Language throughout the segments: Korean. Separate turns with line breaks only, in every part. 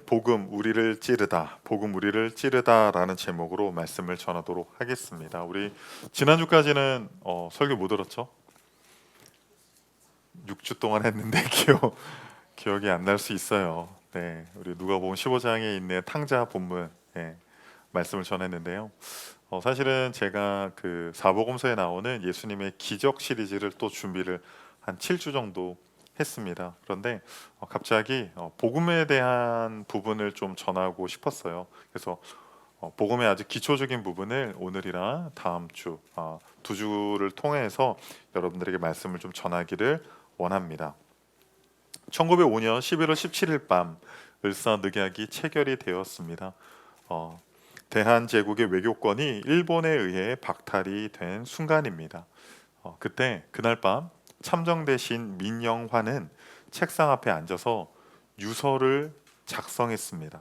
복음 우리를 찌르다, 복음 우리를 찌르다라는 제목으로 말씀을 전하도록 하겠습니다. 우리 지난주까지는 설교 못 들었죠? 6주 동안 했는데 기억이 안 날 수 있어요. 네, 우리 누가복음 15장에 있는 탕자 본문 말씀을 전했는데요. 사실은 제가 그 사복음서에 나오는 예수님의 기적 시리즈를 또 준비를 한 7주 정도 했습니다. 그런데 갑자기 복음에 대한 부분을 좀 전하고 싶었어요. 그래서 복음의 아주 기초적인 부분을 오늘이랑 다음 주 두 주를 통해서 여러분들에게 말씀을 좀 전하기를 원합니다. 1905년 11월 17일 밤 을사늑약이 체결이 되었습니다. 대한제국의 외교권이 일본에 의해 박탈이 된 순간입니다. 그날 밤 참정 대신 민영환은 책상 앞에 앉아서 유서를 작성했습니다.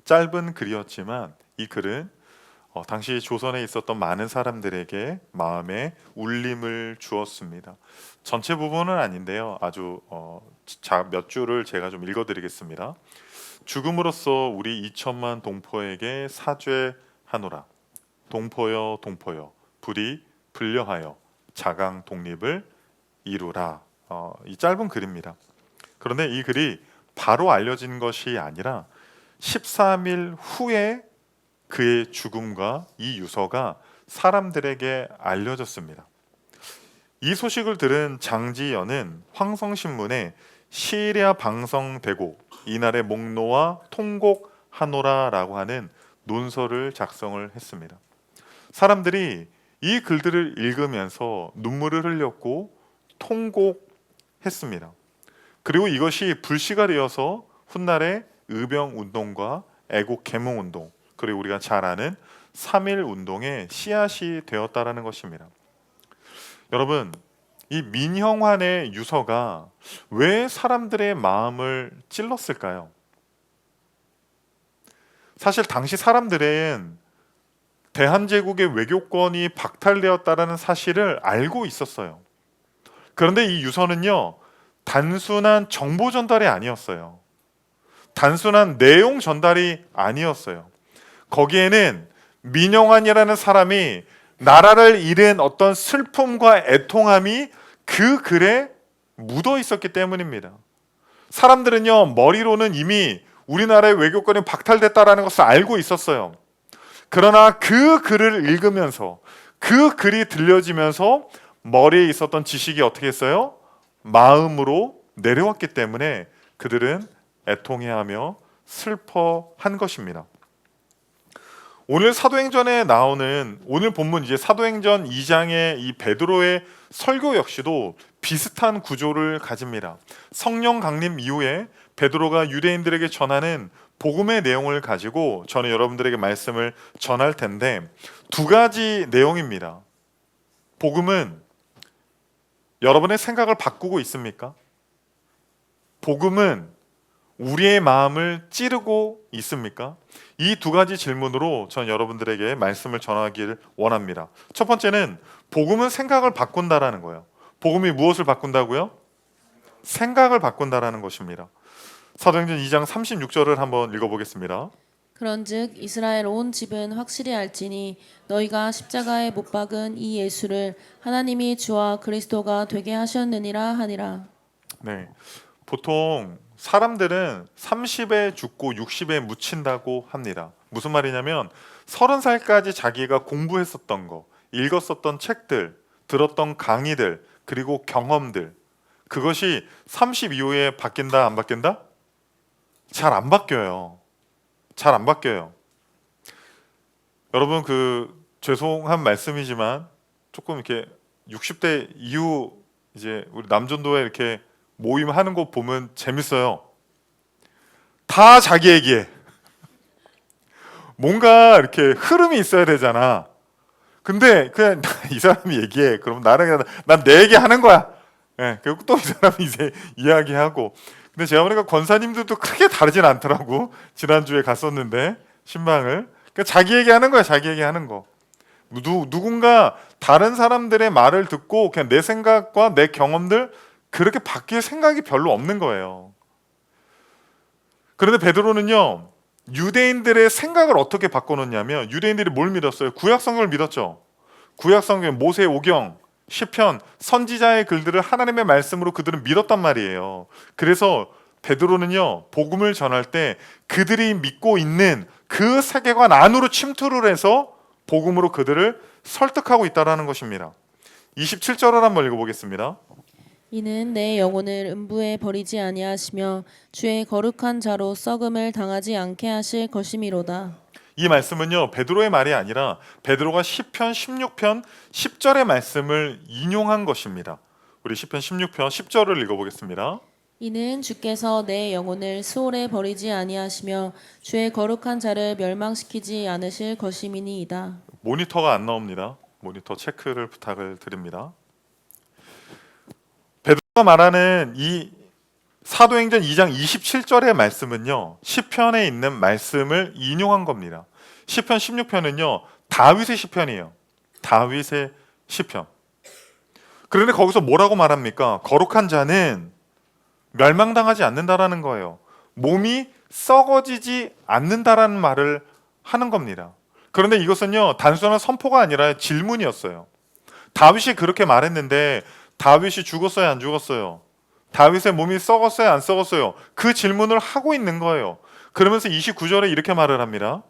짧은 글이었지만 이 글은 당시 조선에 있었던 많은 사람들에게 마음에 울림을 주었습니다. 전체 부분은 아닌데요. 아주 몇 줄을 제가 좀 읽어드리겠습니다. 죽음으로써 우리 2천만 동포에게 사죄하노라. 동포여 동포여 불이 불려하여 자강 독립을 이루라. 이 짧은 글입니다. 그런데 이 글이 바로 알려진 것이 아니라 13일 후에 그의 죽음과 이 유서가 사람들에게 알려졌습니다. 이 소식을 들은 장지연은 황성신문에 시리아 방성되고 이날의 목노와 통곡하노라라고 하는 논설을 작성을 했습니다. 사람들이 이 글들을 읽으면서 눈물을 흘렸고 통곡했습니다. 그리고 이것이 불씨가 되어서 훗날의 의병운동과 애국 계몽운동, 그리고 우리가 잘 아는 3.1 운동의 씨앗이 되었다라는 것입니다. 여러분, 이 민형환의 유서가 왜 사람들의 마음을 찔렀을까요? 사실 당시 사람들은 대한제국의 외교권이 박탈되었다는 사실을 알고 있었어요. 그런데 이 유서는요, 단순한 정보 전달이 아니었어요. 단순한 내용 전달이 아니었어요. 거기에는 민영환이라는 사람이 나라를 잃은 어떤 슬픔과 애통함이 그 글에 묻어 있었기 때문입니다. 사람들은요, 머리로는 이미 우리나라의 외교권이 박탈됐다라는 것을 알고 있었어요. 그러나 그 글을 읽으면서, 그 글이 들려지면서 머리에 있었던 지식이 어떻게 했어요? 마음으로 내려왔기 때문에 그들은 애통해하며 슬퍼한 것입니다. 오늘 사도행전에 나오는 오늘 본문 이제 사도행전 2장의 이 베드로의 설교 역시도 비슷한 구조를 가집니다. 성령 강림 이후에 베드로가 유대인들에게 전하는 복음의 내용을 가지고 저는 여러분들에게 말씀을 전할 텐데 두 가지 내용입니다. 복음은 여러분의 생각을 바꾸고 있습니까? 복음은 우리의 마음을 찌르고 있습니까? 이 두 가지 질문으로 전 여러분들에게 말씀을 전하기를 원합니다. 첫 번째는 복음은 생각을 바꾼다라는 거예요. 복음이 무엇을 바꾼다고요? 생각을 바꾼다라는 것입니다. 사도행전 2장 36절을 한번 읽어보겠습니다.
그런즉 이스라엘 온 집은 확실히 알지니 너희가 십자가에 못 박은 이 예수를 하나님이 주와 그리스도가 되게 하셨느니라 하니라.
네, 보통 사람들은 30에 죽고 60에 묻힌다고 합니다. 무슨 말이냐면 30살까지 자기가 공부했었던 거, 읽었었던 책들, 들었던 강의들, 그리고 경험들, 그것이 30 이후에 바뀐다 안 바뀐다? 잘 안 바뀌어요. 잘 안 바뀌어요. 여러분, 죄송한 말씀이지만 조금 이렇게 60대 이후 이제 우리 남전도에 이렇게 모임하는 거 보면 재밌어요. 다 자기 얘기해. 뭔가 이렇게 흐름이 있어야 되잖아. 근데 그냥 이 사람이 얘기해. 그럼 나는 내 얘기 하는 거야. 그리고 또 이 사람이 이제 이야기하고. 근데 제가 보니까 권사님들도 크게 다르진 않더라고. 지난주에 갔었는데 신방을. 그러니까 자기 얘기하는 거야. 자기 얘기하는 거. 누군가 다른 사람들의 말을 듣고 그냥 내 생각과 내 경험들 그렇게 바뀔 생각이 별로 없는 거예요. 그런데 베드로는요, 유대인들의 생각을 어떻게 바꿔놓냐면, 유대인들이 뭘 믿었어요? 구약 성경을 믿었죠. 구약 성경, 모세 오경, 시편, 선지자의 글들을 하나님의 말씀으로 그들은 믿었단 말이에요. 그래서 베드로는요, 복음을 전할 때 그들이 믿고 있는 그 세계관 안으로 침투를 해서 복음으로 그들을 설득하고 있다라는 것입니다. 27절을 한번 읽어보겠습니다.
이는 내 영혼을 음부에 버리지 아니하시며 주의 거룩한 자로 썩음을 당하지 않게 하실 것이미로다.
이 말씀은요, 베드로의 말이 아니라 베드로가 시편 16편 10절의 말씀을 인용한 것입니다. 우리 시편 16편 10절을 읽어보겠습니다.
이는 주께서 내 영혼을 수월에 버리지 아니하시며 주의 거룩한 자를 멸망시키지 않으실 것이미니이다.
모니터가 안 나옵니다. 모니터 체크를 부탁을 드립니다. 베드로가 말하는 이 사도행전 2장 27절의 말씀은요, 시편에 있는 말씀을 인용한 겁니다. 시편 16편은요, 다윗의 시편이에요. 다윗의 시편. 그런데 거기서 뭐라고 말합니까? 거룩한 자는 멸망당하지 않는다라는 거예요. 몸이 썩어지지 않는다라는 말을 하는 겁니다. 그런데 이것은요, 단순한 선포가 아니라 질문이었어요. 다윗이 그렇게 말했는데 다윗이 죽었어요, 안 죽었어요? 다윗의 몸이 썩었어요, 안 썩었어요? 그 질문을 하고 있는 거예요. 그러면서 29절에 이렇게 말을 합니다.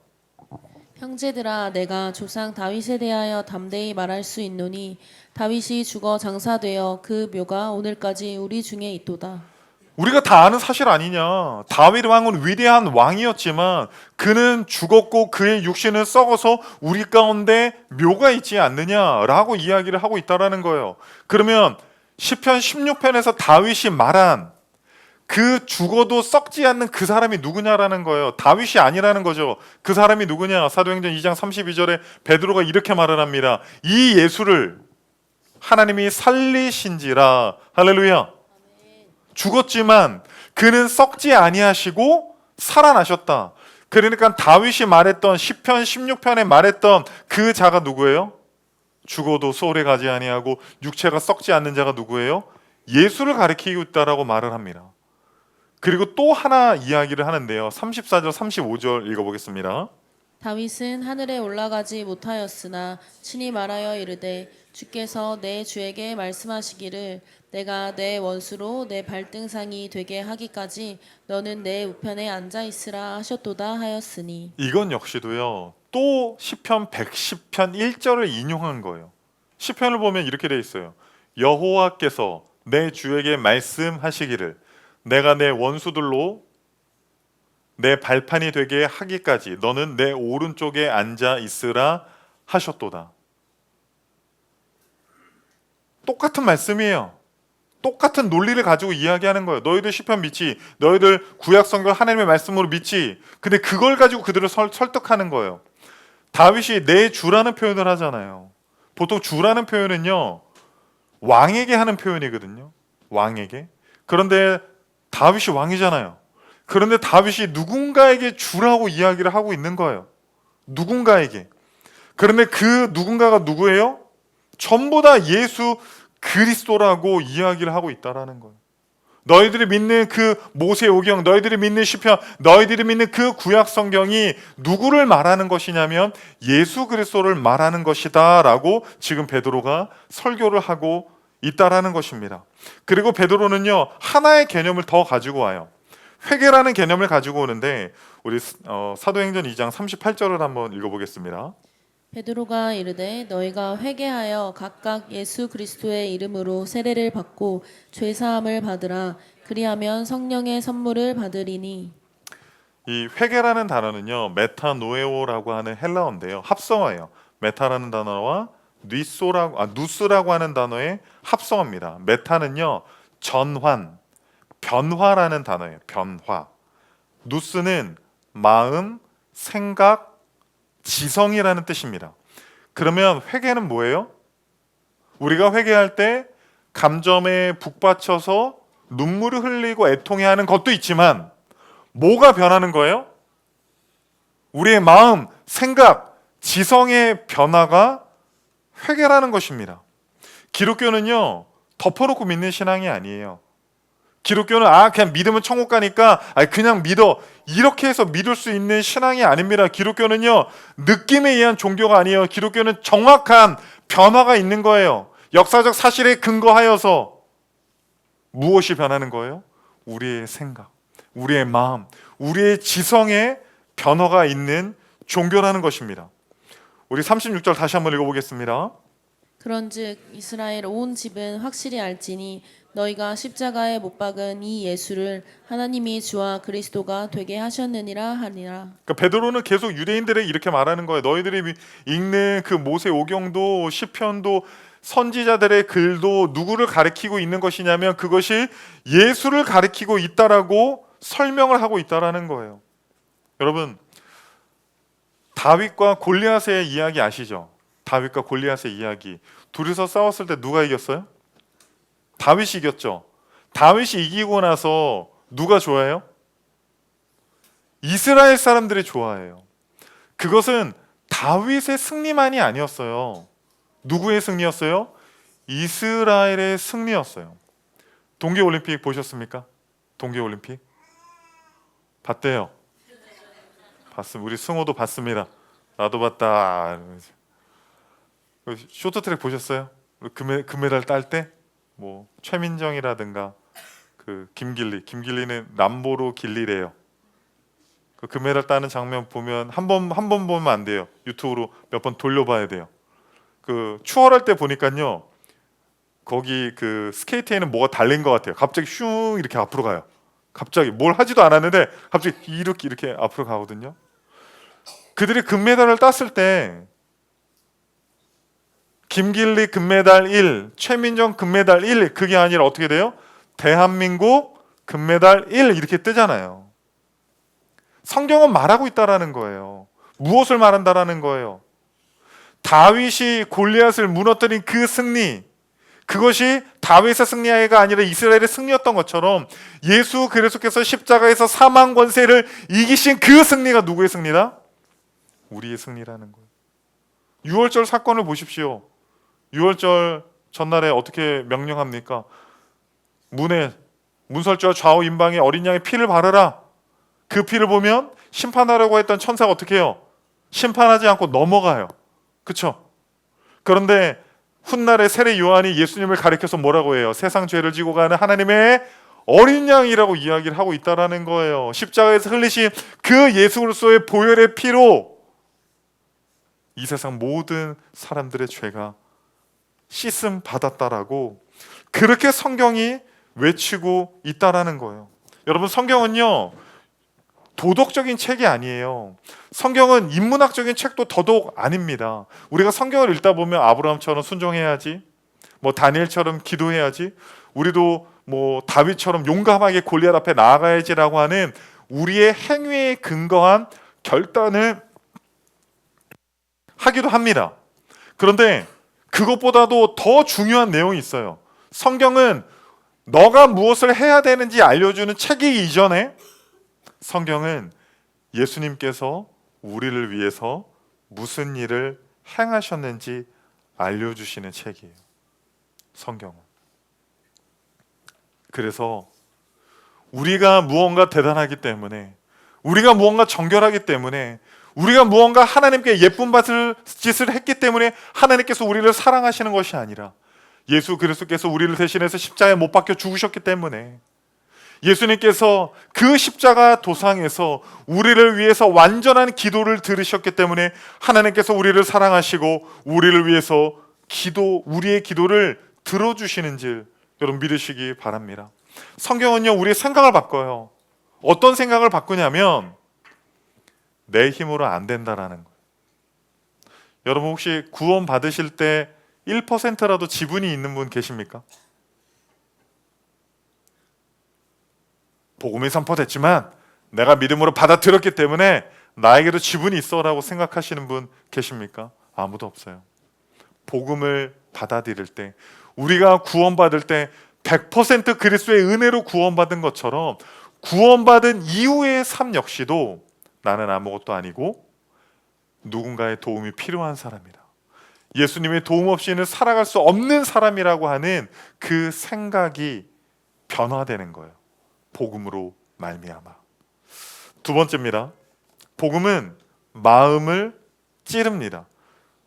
형제들아, 내가 조상 다윗에 대하여 담대히 말할 수 있노니 다윗이 죽어 장사되어 그 묘가 오늘까지 우리 중에 있도다.
우리가 다 아는 사실 아니냐. 다윗 왕은 위대한 왕이었지만 그는 죽었고 그의 육신은 썩어서 우리 가운데 묘가 있지 않느냐라고 이야기를 하고 있다라는 거예요. 그러면 시편 16편에서 다윗이 말한 그 죽어도 썩지 않는 그 사람이 누구냐라는 거예요. 다윗이 아니라는 거죠. 그 사람이 누구냐? 사도행전 2장 32절에 베드로가 이렇게 말을 합니다. 이 예수를 하나님이 살리신지라. 할렐루야. 죽었지만 그는 썩지 아니하시고 살아나셨다. 그러니까 다윗이 말했던 시편 16편에 말했던 그 자가 누구예요? 죽어도 소홀히 가지 아니하고 육체가 썩지 않는 자가 누구예요? 예수를 가리키고 있다라고 말을 합니다. 그리고 또 하나 이야기를 하는데요. 34절 35절 읽어보겠습니다.
다윗은 하늘에 올라가지 못하였으나 친히 말하여 이르되 주께서 내 주에게 말씀하시기를 내가 내 원수로 내 발등상이 되게 하기까지 너는 내 우편에 앉아 있으라 하셨도다 하였으니.
이건 역시도요. 또 시편 110편 1절을 인용한 거예요. 시편을 보면 이렇게 돼 있어요. 여호와께서 내 주에게 말씀하시기를 내가 내 원수들로 내 발판이 되게 하기까지 너는 내 오른쪽에 앉아 있으라 하셨도다. 똑같은 말씀이에요. 똑같은 논리를 가지고 이야기하는 거예요. 너희들 시편 믿지? 너희들 구약 성경 하나님의 말씀으로 믿지? 근데 그걸 가지고 그들을 설득하는 거예요. 다윗이 내 주라는 표현을 하잖아요. 보통 주라는 표현은요, 왕에게 하는 표현이거든요. 왕에게. 그런데 다윗이 왕이잖아요. 그런데 다윗이 누군가에게 주라고 이야기를 하고 있는 거예요. 누군가에게. 그런데 그 누군가가 누구예요? 전부 다 예수 그리스도라고 이야기를 하고 있다라는 거예요. 너희들이 믿는 그 모세오경, 너희들이 믿는 시편, 너희들이 믿는 그 구약 성경이 누구를 말하는 것이냐면 예수 그리스도를 말하는 것이다라고 지금 베드로가 설교를 하고 있다라는 것입니다. 그리고 베드로는요, 하나의 개념을 더 가지고 와요. 회개라는 개념을 가지고 오는데 우리 사도행전 2장 38절을 한번 읽어보겠습니다.
베드로가 이르되 너희가 회개하여 각각 예수 그리스도의 이름으로 세례를 받고 죄 사함을 받으라. 그리하면 성령의 선물을 받으리니.
이 회개라는 단어는요, 메타노에오라고 하는 헬라어인데요, 합성어예요. 메타라는 단어와 누스라고 하는 단어의 합성어입니다. 메타는요, 전환, 변화라는 단어예요. 변화. 누스는 마음, 생각, 지성이라는 뜻입니다. 그러면 회개는 뭐예요? 우리가 회개할 때 감정에 북받쳐서 눈물을 흘리고 애통해하는 것도 있지만 뭐가 변하는 거예요? 우리의 마음, 생각, 지성의 변화가 회개라는 것입니다. 기독교는요, 덮어놓고 믿는 신앙이 아니에요. 기독교는 그냥 믿으면 천국 가니까 그냥 믿어, 이렇게 해서 믿을 수 있는 신앙이 아닙니다. 기독교는요, 느낌에 의한 종교가 아니에요. 기독교는 정확한 변화가 있는 거예요. 역사적 사실에 근거하여서 무엇이 변하는 거예요? 우리의 생각, 우리의 마음, 우리의 지성에 변화가 있는 종교라는 것입니다. 우리 36절 다시 한번 읽어보겠습니다.
그런즉 이스라엘 온 집은 확실히 알지니 너희가 십자가에 못 박은 이 예수를 하나님이 주와 그리스도가 되게 하셨느니라 하니라.
그러니까 베드로는 계속 유대인들에게 이렇게 말하는 거예요. 너희들이 읽는 그 모세오경도 시편도 선지자들의 글도 누구를 가리키고 있는 것이냐면 그것이 예수를 가리키고 있다라고 설명을 하고 있다라는 거예요. 여러분, 다윗과 골리앗의 이야기 아시죠? 다윗과 골리앗의 이야기. 둘이서 싸웠을 때 누가 이겼어요? 다윗이 이겼죠. 다윗이 이기고 나서 누가 좋아해요? 이스라엘 사람들이 좋아해요. 그것은 다윗의 승리만이 아니었어요. 누구의 승리였어요? 이스라엘의 승리였어요. 동계올림픽 보셨습니까? 동계올림픽? 봤대요. 봤습니다. 우리 승호도 봤습니다. 나도 봤다. 쇼트트랙 보셨어요? 금메달 딸 때? 뭐 최민정이라든가 그 김길리는 남보로 길리래요. 그 금메달 따는 장면 보면 한 번 보면 안 돼요. 유튜브로 몇 번 돌려봐야 돼요. 그 추월할 때 보니까요, 거기 그 스케이트에는 뭐가 달린 것 같아요. 갑자기 슝 이렇게 앞으로 가요. 갑자기 뭘 하지도 않았는데 갑자기 이렇게 앞으로 가거든요. 그들이 금메달을 땄을 때 김길리 금메달 1, 최민정 금메달 1, 그게 아니라 어떻게 돼요? 대한민국 금메달 1 이렇게 뜨잖아요. 성경은 말하고 있다라는 거예요. 무엇을 말한다라는 거예요? 다윗이 골리앗을 무너뜨린 그 승리, 그것이 다윗의 승리가 아니라 이스라엘의 승리였던 것처럼 예수 그리스도께서 십자가에서 사망 권세를 이기신 그 승리가 누구의 승리다? 우리의 승리라는 거예요. 유월절 사건을 보십시오. 유월절 전날에 어떻게 명령합니까? 문설주와 좌우 임방에 어린 양의 피를 바르라. 그 피를 보면 심판하려고 했던 천사가 어떻게 해요? 심판하지 않고 넘어가요. 그렇죠? 그런데 훗날에 세례 요한이 예수님을 가리켜서 뭐라고 해요? 세상 죄를 지고 가는 하나님의 어린 양이라고 이야기를 하고 있다라는 거예요. 십자가에서 흘리신 그 예수 그리스도의 보혈의 피로 이 세상 모든 사람들의 죄가 씻음 받았다라고 그렇게 성경이 외치고 있다라는 거예요. 여러분, 성경은요, 도덕적인 책이 아니에요. 성경은 인문학적인 책도 더더욱 아닙니다. 우리가 성경을 읽다 보면 아브라함처럼 순종해야지, 뭐 다니엘처럼 기도해야지, 우리도 뭐 다윗처럼 용감하게 골리앗 앞에 나아가야지라고 하는 우리의 행위에 근거한 결단을 하기도 합니다. 그런데 그것보다도 더 중요한 내용이 있어요. 성경은 너가 무엇을 해야 되는지 알려주는 책이기 이전에 성경은 예수님께서 우리를 위해서 무슨 일을 행하셨는지 알려주시는 책이에요. 성경은. 그래서 우리가 무언가 대단하기 때문에, 우리가 무언가 정결하기 때문에, 우리가 무언가 하나님께 예쁜 짓을 했기 때문에 하나님께서 우리를 사랑하시는 것이 아니라 예수 그리스도께서 우리를 대신해서 십자가에 못 박혀 죽으셨기 때문에, 예수님께서 그 십자가 도상에서 우리를 위해서 완전한 기도를 들으셨기 때문에 하나님께서 우리를 사랑하시고 우리를 위해서 우리의 기도를 들어주시는 줄 여러분 믿으시기 바랍니다. 성경은요, 우리의 생각을 바꿔요. 어떤 생각을 바꾸냐면 내 힘으로 안 된다라는 거예요. 여러분, 혹시 구원 받으실 때 1%라도 지분이 있는 분 계십니까? 복음이 선포됐지만 내가 믿음으로 받아들였기 때문에 나에게도 지분이 있어라고 생각하시는 분 계십니까? 아무도 없어요. 복음을 받아들일 때, 우리가 구원받을 때 100% 그리스도의 은혜로 구원받은 것처럼 구원받은 이후의 삶 역시도 나는 아무것도 아니고 누군가의 도움이 필요한 사람이다, 예수님의 도움 없이는 살아갈 수 없는 사람이라고 하는 그 생각이 변화되는 거예요. 복음으로 말미암아. 두 번째입니다. 복음은 마음을 찌릅니다.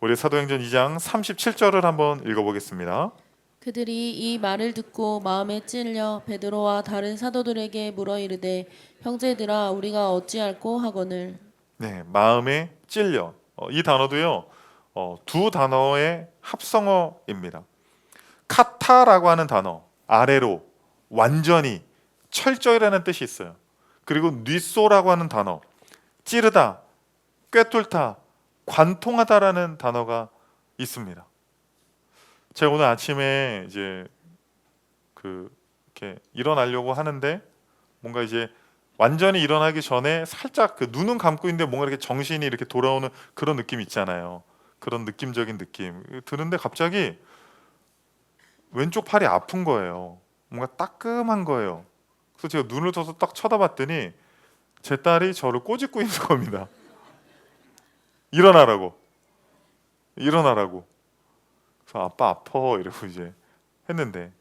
우리 사도행전 2장 37절을 한번 읽어보겠습니다.
그들이 이 말을 듣고 마음에 찔려 베드로와 다른 사도들에게 물어 이르되 형제들아 우리가 어찌할꼬 하거늘.
네, 마음에 찔려. 이 단어도요, 두 단어의 합성어입니다. 카타라고 하는 단어, 아래로, 완전히, 철저히라는 뜻이 있어요. 그리고 뉘소라고 하는 단어, 찌르다, 꿰뚫다, 관통하다라는 단어가 있습니다. 제가 오늘 아침에 이제 이렇게 일어나려고 하는데 뭔가 이제 완전히 일어나기 전에 살짝 그 눈은 감고 있는데 뭔가 이렇게 정신이 이렇게 돌아오는 그런 느낌 있잖아요. 그런 느낌적인 느낌 드는데 갑자기 왼쪽 팔이 아픈 거예요. 뭔가 따끔한 거예요. 그래서 제가 눈을 떠서 딱 쳐다봤더니 제 딸이 저를 꼬집고 있는 겁니다. 일어나라고. 그래서 아빠 아파 이러고 이제 했는데,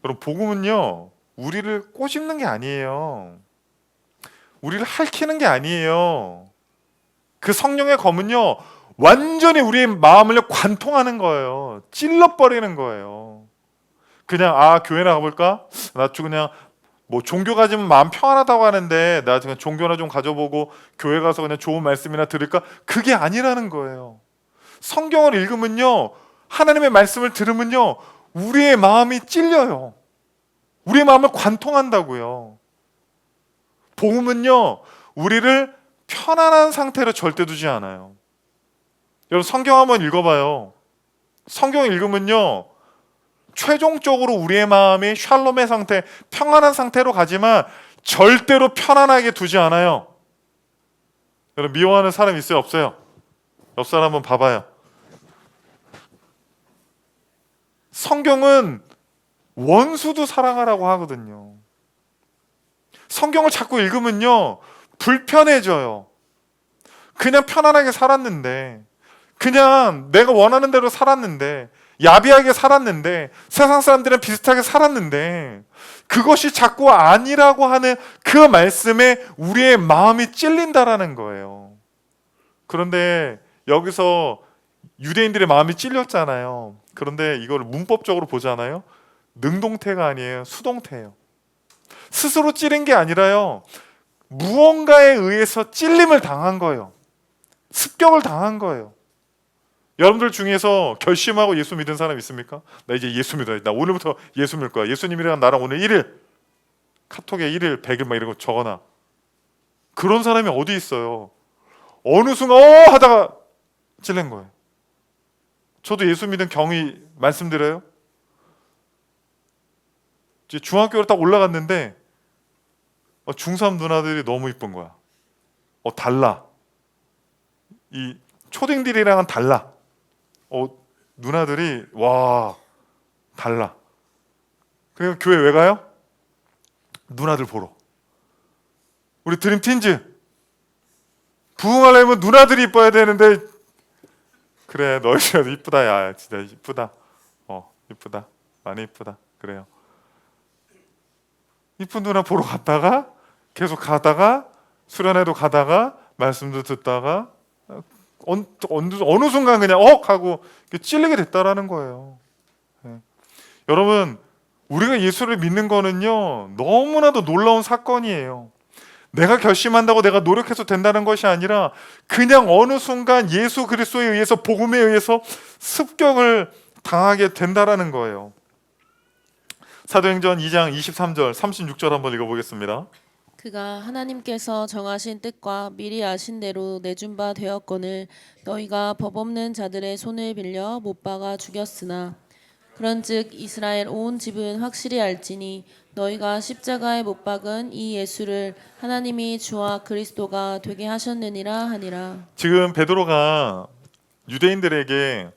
여러분 복음은요 우리를 꼬집는 게 아니에요. 우리를 핥히는 게 아니에요. 그 성령의 검은요 완전히 우리의 마음을 관통하는 거예요. 찔러버리는 거예요. 그냥 교회 나가볼까? 나 그냥 뭐 종교 가지면 마음 평안하다고 하는데 나 그냥 종교나 좀 가져보고 교회 가서 그냥 좋은 말씀이나 들을까? 그게 아니라는 거예요. 성경을 읽으면요, 하나님의 말씀을 들으면요, 우리의 마음이 찔려요. 우리의 마음을 관통한다고요. 복음은요, 우리를 편안한 상태로 절대 두지 않아요. 여러분 성경 한번 읽어봐요. 성경 읽으면요, 최종적으로 우리의 마음이 샬롬의 상태, 평안한 상태로 가지만 절대로 편안하게 두지 않아요. 여러분 미워하는 사람 있어요? 없어요? 옆 사람 한번 봐봐요. 성경은 원수도 사랑하라고 하거든요. 성경을 자꾸 읽으면요 불편해져요. 그냥 편안하게 살았는데, 그냥 내가 원하는 대로 살았는데, 야비하게 살았는데, 세상 사람들이랑 비슷하게 살았는데, 그것이 자꾸 아니라고 하는 그 말씀에 우리의 마음이 찔린다라는 거예요. 그런데 여기서 유대인들의 마음이 찔렸잖아요. 그런데 이걸 문법적으로 보잖아요. 능동태가 아니에요. 수동태예요. 스스로 찌른 게 아니라요, 무언가에 의해서 찔림을 당한 거예요. 습격을 당한 거예요. 여러분들 중에서 결심하고 예수 믿은 사람 있습니까? 나 이제 예수 믿어야 돼. 나 오늘부터 예수 믿을 거야. 예수님이랑 나랑 오늘 1일, 카톡에 1일, 100일 막 이런 거 적어놔. 그런 사람이 어디 있어요? 어느 순간 하다가 찔린 거예요. 저도 예수 믿은 경위 말씀드려요. 이제 중학교로 딱 올라갔는데 중3 누나들이 너무 이쁜 거야. 달라. 이 초딩들이랑은 달라. 누나들이 와 달라. 그리고 교회 왜 가요? 누나들 보러. 우리 드림틴즈 부흥하려면 누나들이 이뻐야 되는데, 그래 너희들 이쁘다. 야 진짜 이쁘다. 이쁘다. 많이 이쁘다. 그래요. 이쁜 누나 보러 갔다가 계속 가다가 수련회도 가다가 말씀도 듣다가 어느 순간 그냥 하고 찔리게 됐다라는 거예요. 네. 여러분 우리가 예수를 믿는 거는요 너무나도 놀라운 사건이에요. 내가 결심한다고 내가 노력해서 된다는 것이 아니라 그냥 어느 순간 예수 그리스도에 의해서, 복음에 의해서 습격을 당하게 된다라는 거예요. 사도행전 2장 23절 36절 한번 읽어보겠습니다.
그가 하나님께서 정하신 뜻과 미리 아신 대로 내준 바 되었거늘 너희가 법 없는 자들의 손을 빌려 못 박아 죽였으나 그런즉 이스라엘 온 집은 확실히 알지니 너희가 십자가에 못 박은 이 예수를 하나님이 주와 그리스도가 되게 하셨느니라 하니라.
지금 베드로가 유대인들에게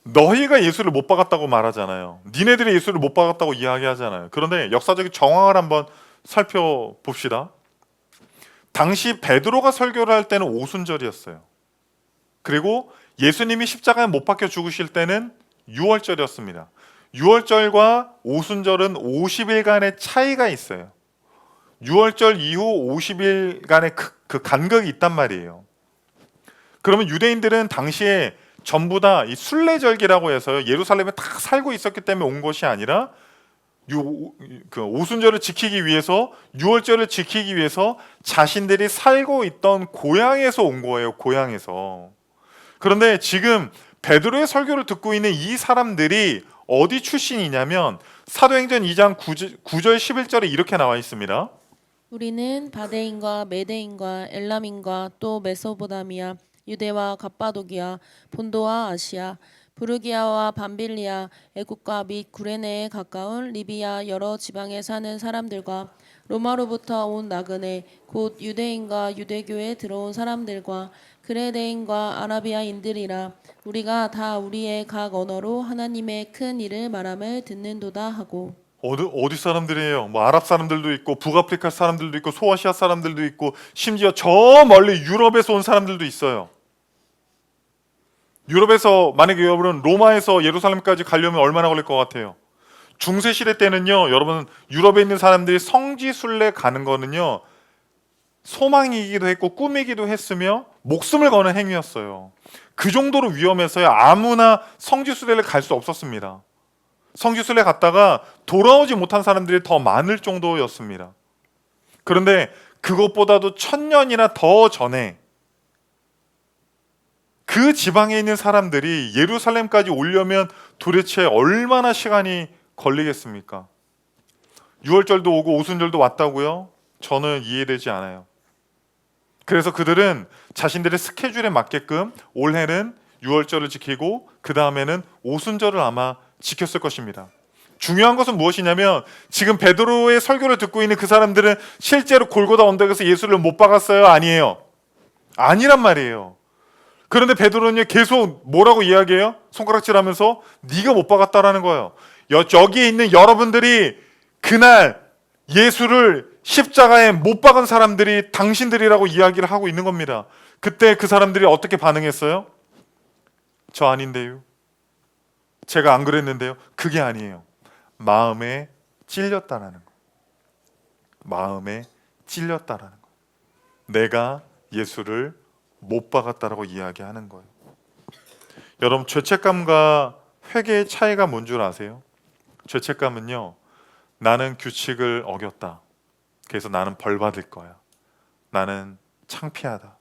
너희가 예수를 못 박았다고 말하잖아요. 니네들이 예수를 못 박았다고 이야기하잖아요. 그런데 역사적인 정황을 한번 살펴봅시다. 당시 베드로가 설교를 할 때는 오순절이었어요. 그리고 예수님이 십자가에 못 박혀 죽으실 때는 6월절이었습니다. 유월절과 오순절은 50일간의 차이가 있어요. 유월절 이후 50일간의 그 간격이 있단 말이에요. 그러면 유대인들은 당시에 전부 다 이 순례절기라고 해서 예루살렘에 다 살고 있었기 때문에 온 것이 아니라 그 오순절을 지키기 위해서, 유월절을 지키기 위해서 자신들이 살고 있던 고향에서 온 거예요. 고향에서. 그런데 지금 베드로의 설교를 듣고 있는 이 사람들이 어디 출신이냐면 사도행전 2장 9절 11절에 이렇게 나와 있습니다.
우리는 바데인과 메데인과 엘람인과 또 메소보다미아, 유대와 갑바도기아, 본도와 아시아, 부르기아와 밤빌리아, 애국과 및 구레네에 가까운 리비아 여러 지방에 사는 사람들과 로마로부터 온 나그네 곧 유대인과 유대교에 들어온 사람들과 그레네인과 아라비아인들이라 우리가 다 우리의 각 언어로 하나님의 큰 일을 말함을 듣는도다 하고.
어디 사람들이에요? 뭐 아랍 사람들도 있고 북아프리카 사람들도 있고 소아시아 사람들도 있고 심지어 저 멀리 유럽에서 온 사람들도 있어요. 유럽에서 만약에 여러분 로마에서 예루살렘까지 가려면 얼마나 걸릴 것 같아요? 중세 시대 때는요, 여러분 유럽에 있는 사람들이 성지 순례 가는 거는요 소망이기도 했고 꿈이기도 했으며 목숨을 거는 행위였어요. 그 정도로 위험해서요 아무나 성지 순례를 갈 수 없었습니다. 성지 순례 갔다가 돌아오지 못한 사람들이 더 많을 정도였습니다. 그런데 그것보다도 1000년이나 더 전에 그 지방에 있는 사람들이 예루살렘까지 오려면 도대체 얼마나 시간이 걸리겠습니까? 유월절도 오고 오순절도 왔다고요? 저는 이해되지 않아요. 그래서 그들은 자신들의 스케줄에 맞게끔 올해는 유월절을 지키고 그 다음에는 오순절을 아마 지켰을 것입니다. 중요한 것은 무엇이냐면 지금 베드로의 설교를 듣고 있는 그 사람들은 실제로 골고다 언덕에서 예수를 못 박았어요? 아니에요. 아니란 말이에요. 그런데 베드로는 계속 뭐라고 이야기해요? 손가락질하면서 네가 못 박았다라는 거예요. 여기에 있는 여러분들이 그날 예수를 십자가에 못 박은 사람들이 당신들이라고 이야기를 하고 있는 겁니다. 그때 그 사람들이 어떻게 반응했어요? 저 아닌데요. 제가 안 그랬는데요. 그게 아니에요. 마음에 찔렸다라는 거. 마음에 찔렸다라는 거. 내가 예수를 못 박았다라고 이야기하는 거예요. 여러분 죄책감과 회개의 차이가 뭔 줄 아세요? 죄책감은요, 나는 규칙을 어겼다. 그래서 나는 벌 받을 거야. 나는 창피하다.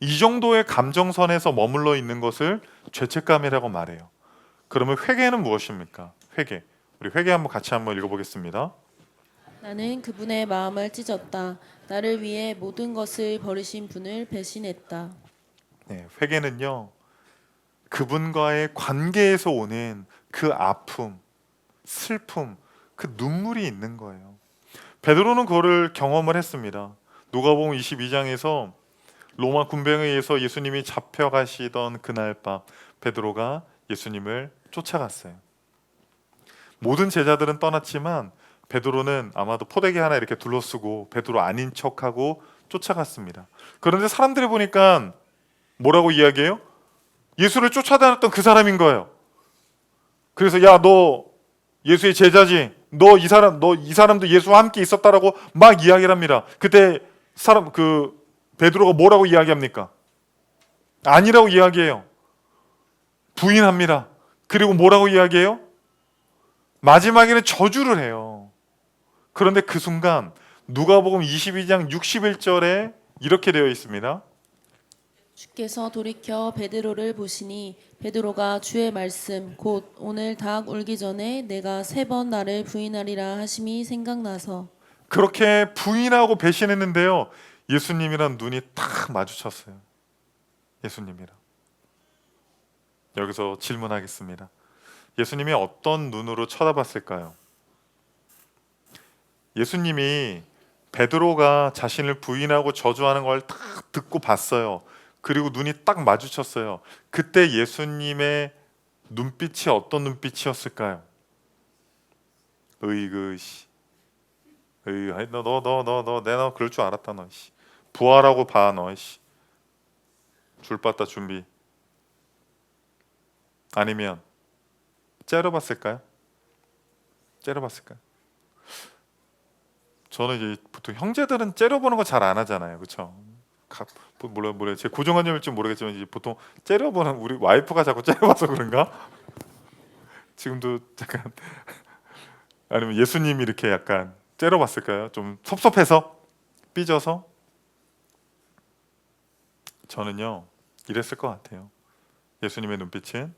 이 정도의 감정선에서 머물러 있는 것을 죄책감이라고 말해요. 그러면 회개는 무엇입니까? 회개. 우리 회개 한번 같이 한번 읽어보겠습니다.
나는 그분의 마음을 찢었다. 나를 위해 모든 것을 버리신 분을 배신했다.
네, 회개는요, 그분과의 관계에서 오는 그 아픔, 슬픔, 그 눈물이 있는 거예요. 베드로는 그거를 경험을 했습니다. 누가복음 22장에서 로마 군병에 의해서 예수님이 잡혀가시던 그날 밤 베드로가 예수님을 쫓아갔어요. 모든 제자들은 떠났지만 베드로는 아마도 포대기 하나 이렇게 둘러쓰고 베드로 아닌 척하고 쫓아갔습니다. 그런데 사람들이 보니까 뭐라고 이야기해요? 예수를 쫓아다녔던 그 사람인 거예요. 그래서 야, 너 예수의 제자지? 너 이 사람도 예수와 함께 있었다라고 막 이야기를 합니다. 그때 베드로가 뭐라고 이야기합니까? 아니라고 이야기해요. 부인합니다. 그리고 뭐라고 이야기해요? 마지막에는 저주를 해요. 그런데 그 순간 누가복음 22장 61절에 이렇게 되어 있습니다.
주께서 돌이켜 베드로를 보시니 베드로가 주의 말씀 곧 오늘 닭 울기 전에 내가 3번 나를 부인하리라 하심이 생각나서.
그렇게 부인하고 배신했는데요, 예수님이랑 눈이 딱 마주쳤어요. 예수님이랑. 여기서 질문하겠습니다. 예수님이 어떤 눈으로 쳐다봤을까요? 예수님이 베드로가 자신을 부인하고 저주하는 걸 딱 듣고 봤어요. 그리고 눈이 딱 마주쳤어요. 그때 예수님의 눈빛이 어떤 눈빛이었을까요? 으이그시, 너 그럴 줄 알았다 너. 부활하고 봐 너. 줄 봤다 준비. 아니면 째려봤을까요? 째려봤을까요? 저는 이제 보통 형제들은 째려보는 거 잘 안 하잖아요, 그렇죠? 몰라 제 고정관념일지 모르겠지만 이제 보통 째려보는 우리 와이프가 자꾸 째려봐서 그런가? 지금도 약간 아니면 예수님이 이렇게 약간 째려봤을까요? 좀 섭섭해서 삐져서 저는요 이랬을 것 같아요. 예수님의 눈빛은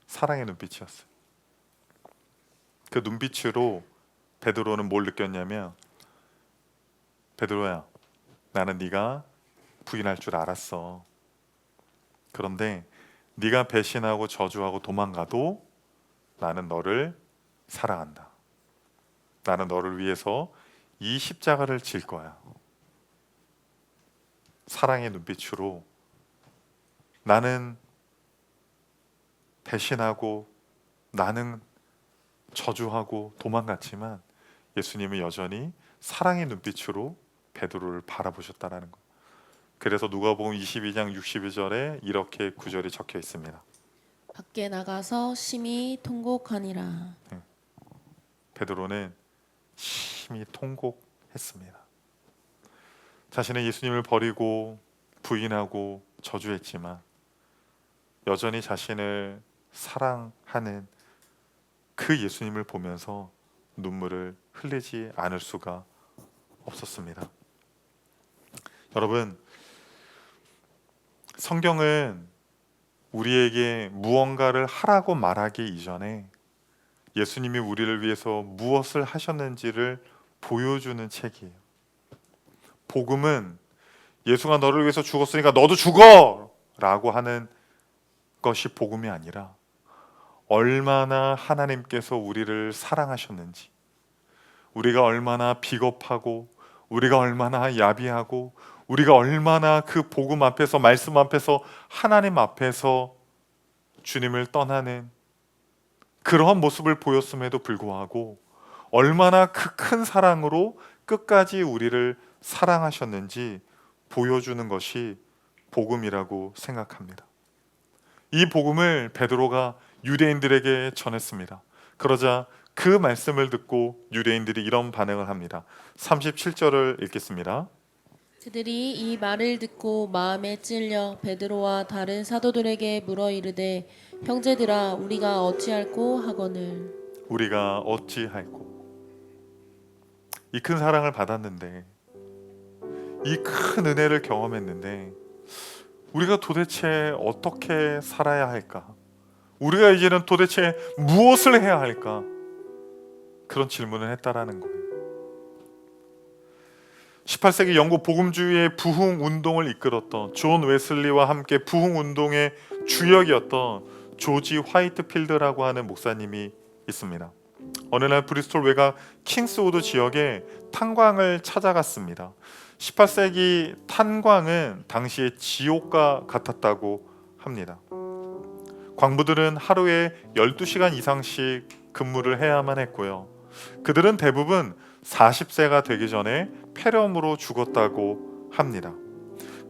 사랑의 눈빛이었어요. 그 눈빛으로 베드로는 뭘 느꼈냐면 베드로야, 나는 네가 부인할 줄 알았어. 그런데 네가 배신하고 저주하고 도망가도 나는 너를 사랑한다. 나는 너를 위해서 이 십자가를 질 거야. 사랑의 눈빛으로 나는 배신하고 나는 저주하고 도망갔지만 예수님은 여전히 사랑의 눈빛으로 베드로를 바라보셨다라는 것. 그래서 누가복음 22장 62절에 이렇게 구절이 적혀 있습니다.
밖에 나가서 심히 통곡하니라.
베드로는 심히 통곡했습니다. 자신은 예수님을 버리고 부인하고 저주했지만 여전히 자신을 사랑하는 그 예수님을 보면서 눈물을 흘리지 않을 수가 없었습니다. 여러분, 성경은 우리에게 무언가를 하라고 말하기 이전에 예수님이 우리를 위해서 무엇을 하셨는지를 보여주는 책이에요. 복음은 예수가 너를 위해서 죽었으니까 너도 죽어! 라고 하는 것이 복음이 아니라 얼마나 하나님께서 우리를 사랑하셨는지, 우리가 얼마나 비겁하고 우리가 얼마나 야비하고 우리가 얼마나 그 복음 앞에서 말씀 앞에서 하나님 앞에서 주님을 떠나는 그러한 모습을 보였음에도 불구하고 얼마나 그 큰 사랑으로 끝까지 우리를 사랑하셨는지 보여주는 것이 복음이라고 생각합니다. 이 복음을 베드로가 유대인들에게 전했습니다. 그러자 그 말씀을 듣고 유대인들이 이런 반응을 합니다. 37절을 읽겠습니다.
그들이 이 말을 듣고 마음에 찔려 베드로와 다른 사도들에게 물어 이르되 형제들아 우리가 어찌할꼬 하거늘.
우리가 어찌할꼬. 이 큰 사랑을 받았는데, 이 큰 은혜를 경험했는데 우리가 도대체 어떻게 살아야 할까? 우리가 이제는 도대체 무엇을 해야 할까? 그런 질문을 했다라는 거예요. 18세기 영국 복음주의의 부흥 운동을 이끌었던 존 웨슬리와 함께 부흥 운동의 주역이었던 조지 화이트필드라고 하는 목사님이 있습니다. 어느 날 브리스톨 외곽 킹스우드 지역에 탄광을 찾아갔습니다. 18세기 탄광은 당시의 지옥과 같았다고 합니다. 광부들은 하루에 12시간 이상씩 근무를 해야만 했고요. 그들은 대부분 40세가 되기 전에 폐렴으로 죽었다고 합니다.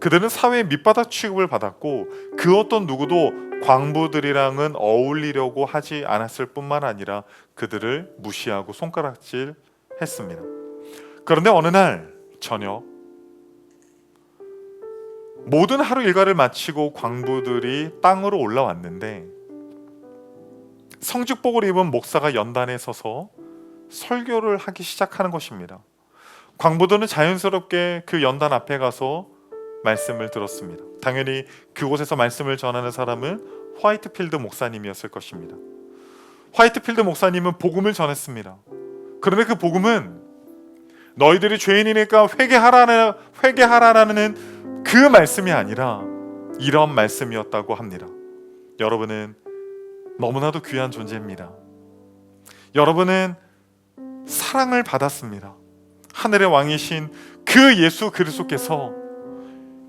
그들은 사회의 밑바닥 취급을 받았고 그 어떤 누구도 광부들이랑은 어울리려고 하지 않았을 뿐만 아니라 그들을 무시하고 손가락질 했습니다. 그런데 어느 날 저녁 모든 하루 일과를 마치고 광부들이 땅으로 올라왔는데 성직복을 입은 목사가 연단에 서서 설교를 하기 시작하는 것입니다. 광부들은 자연스럽게 그 연단 앞에 가서 말씀을 들었습니다. 당연히 그곳에서 말씀을 전하는 사람은 화이트필드 목사님이었을 것입니다. 화이트필드 목사님은 복음을 전했습니다. 그런데 그 복음은 너희들이 죄인이니까 회개하라는 그 말씀이 아니라 이런 말씀이었다고 합니다. 여러분은 너무나도 귀한 존재입니다. 여러분은 사랑을 받았습니다. 하늘의 왕이신 그 예수 그리스도께서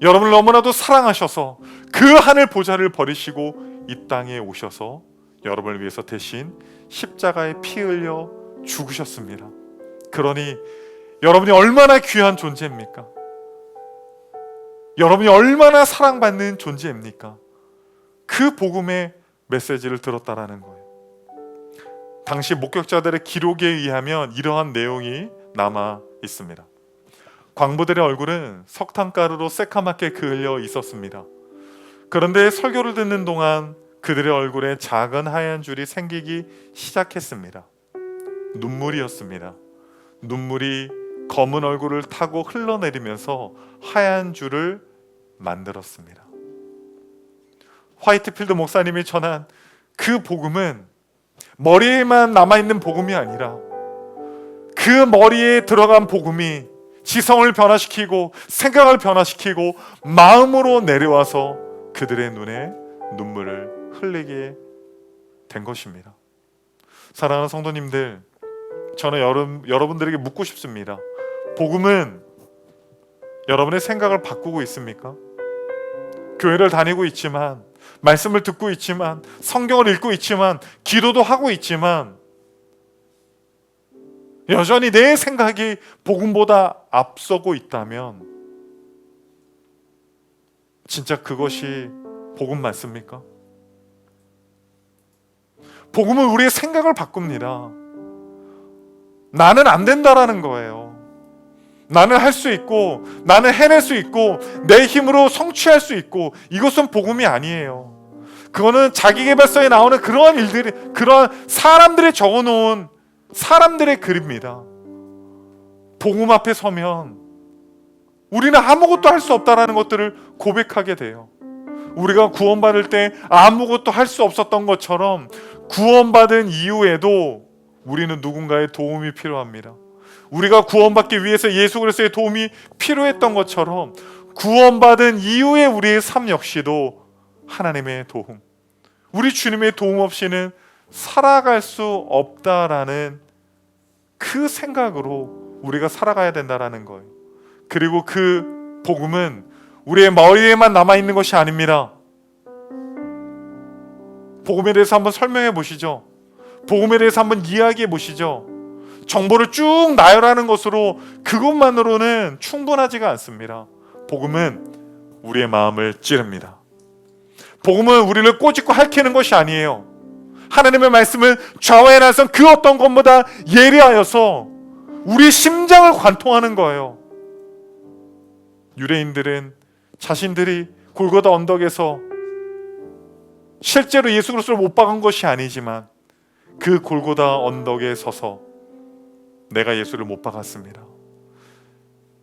여러분을 너무나도 사랑하셔서 그 하늘 보좌를 버리시고 이 땅에 오셔서 여러분을 위해서 대신 십자가에 피 흘려 죽으셨습니다. 그러니 여러분이 얼마나 귀한 존재입니까? 여러분이 얼마나 사랑받는 존재입니까? 그 복음의 메시지를 들었다라는 거예요. 당시 목격자들의 기록에 의하면 이러한 내용이 남아 있습니다. 광부들의 얼굴은 석탄가루로 새카맣게 그을려 있었습니다. 그런데 설교를 듣는 동안 그들의 얼굴에 작은 하얀 줄이 생기기 시작했습니다. 눈물이었습니다. 눈물이 검은 얼굴을 타고 흘러내리면서 하얀 줄을 만들었습니다. 화이트필드 목사님이 전한 그 복음은 머리에만 남아있는 복음이 아니라 그 머리에 들어간 복음이 지성을 변화시키고 생각을 변화시키고 마음으로 내려와서 그들의 눈에 눈물을 흘리게 된 것입니다. 사랑하는 성도님들, 저는 여러분들에게 묻고 싶습니다. 복음은 여러분의 생각을 바꾸고 있습니까? 교회를 다니고 있지만, 말씀을 듣고 있지만, 성경을 읽고 있지만, 기도도 하고 있지만 여전히 내 생각이 복음보다 앞서고 있다면 진짜 그것이 복음 맞습니까? 복음은 우리의 생각을 바꿉니다. 나는 안 된다라는 거예요. 나는 할 수 있고, 나는 해낼 수 있고, 내 힘으로 성취할 수 있고, 이것은 복음이 아니에요. 그거는 자기계발서에 나오는 그러한 일들이, 그러한 사람들이 적어놓은 사람들의 글입니다. 복음 앞에 서면 우리는 아무것도 할 수 없다라는 것들을 고백하게 돼요. 우리가 구원받을 때 아무것도 할 수 없었던 것처럼 구원받은 이후에도 우리는 누군가의 도움이 필요합니다. 우리가 구원받기 위해서 예수 그리스도의 도움이 필요했던 것처럼 구원받은 이후에 우리의 삶 역시도 하나님의 도움, 우리 주님의 도움 없이는 살아갈 수 없다라는 그 생각으로 우리가 살아가야 된다라는 거예요. 그리고 그 복음은 우리의 머리에만 남아있는 것이 아닙니다. 복음에 대해서 한번 설명해 보시죠. 복음에 대해서 한번 이야기해 보시죠. 정보를 쭉 나열하는 것으로 그것만으로는 충분하지가 않습니다. 복음은 우리의 마음을 찌릅니다. 복음은 우리를 꼬집고 핥히는 것이 아니에요. 하나님의 말씀은 좌우에 나선 그 어떤 것보다 예리하여서 우리 심장을 관통하는 거예요. 유대인들은 자신들이 골고다 언덕에서 실제로 예수 그리스도를 못 박은 것이 아니지만 그 골고다 언덕에 서서 내가 예수를 못 박았습니다.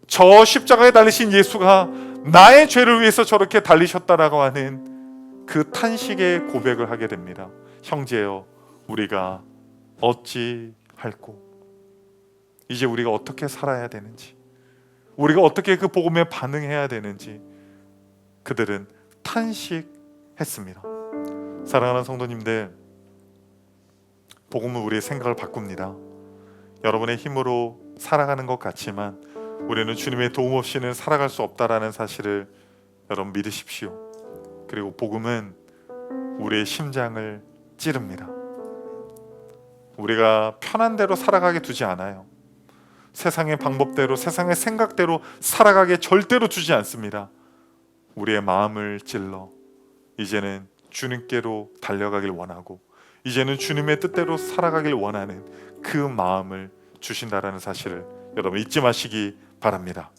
저 십자가에 달리신 예수가 나의 죄를 위해서 저렇게 달리셨다라고 하는 그 탄식의 고백을 하게 됩니다. 형제여, 우리가 어찌할꼬? 이제 우리가 어떻게 살아야 되는지, 우리가 어떻게 그 복음에 반응해야 되는지 그들은 탄식했습니다. 사랑하는 성도님들, 복음은 우리의 생각을 바꿉니다. 여러분의 힘으로 살아가는 것 같지만 우리는 주님의 도움 없이는 살아갈 수 없다라는 사실을 여러분 믿으십시오. 그리고 복음은 우리의 심장을 찌릅니다. 우리가 편한 대로 살아가게 두지 않아요. 세상의 방법대로, 세상의 생각대로 살아가게 절대로 두지 않습니다. 우리의 마음을 찔러 이제는 주님께로 달려가길 원하고, 이제는 주님의 뜻대로 살아가길 원하는 그 마음을 주신다라는 사실을 여러분 잊지 마시기 바랍니다.